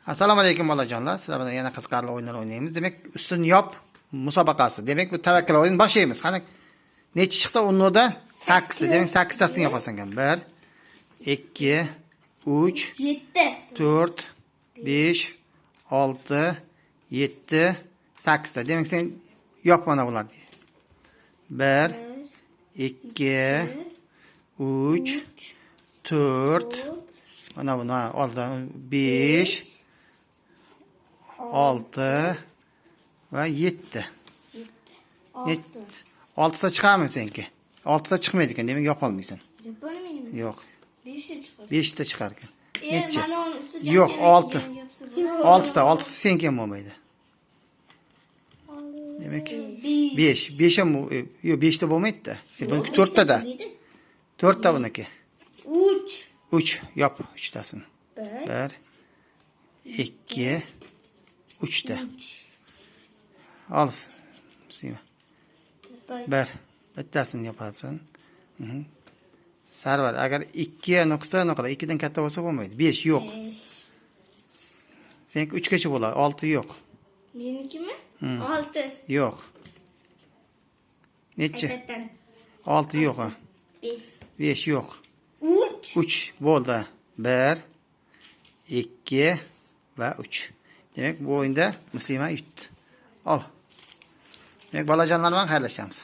Assalomu alaykum bolajonlar. Sizlar bilan yana qiziqarli o'yinlar o'ynaymiz. Demak, ustun yop musobaqasi. Demak, bu tavakkal o'yin boshlaymiz. Qani necha chiqsa undan 8 ta. Demak, 8 tasini yopasan ekan. 1 2 3 7 4 5 6 7 8 ta. Demak, sen yop mana bularni. 1 2 3 4 mana buni oldim. 5 6 va 7. 6 ta chiqarmi senki? 6 ta chiqmaydi ekan, demak yopolmaysan. Yapolmayman. Yo'q. 5 ta chiqadi. 5 ta chiqar ekan. Necha? Mana uni ustiga Yo'q, 6. 6 6 ta, 6 senki ham bo'lmaydi. Demak 5. 5 ham yo'q, 5 ta bo'lmaydi-da. Sen buniki 4 ta da. 4 ta buniki. 3 3 yop 3 tasini. 1 1 2 3 ta. Al. Sima. 1 bittasini yopasan. Sarvar, agar 2 nuqsa nuqta 2 dan katta bo'lsa bo'lmaydi. 5 yo'q. 5 Senki 3 gacha bo'ladi, 6 yo'q. Menikimi? 6 Yo'q. Necha? 6 yo'q ha. 5 5 yo'q. 3 3 bo'ldi. 1 2 va 3. Demak, bu o'yinda Muslima yutdi. Ol. Demak, bolajonlar bilan xayrlashamiz.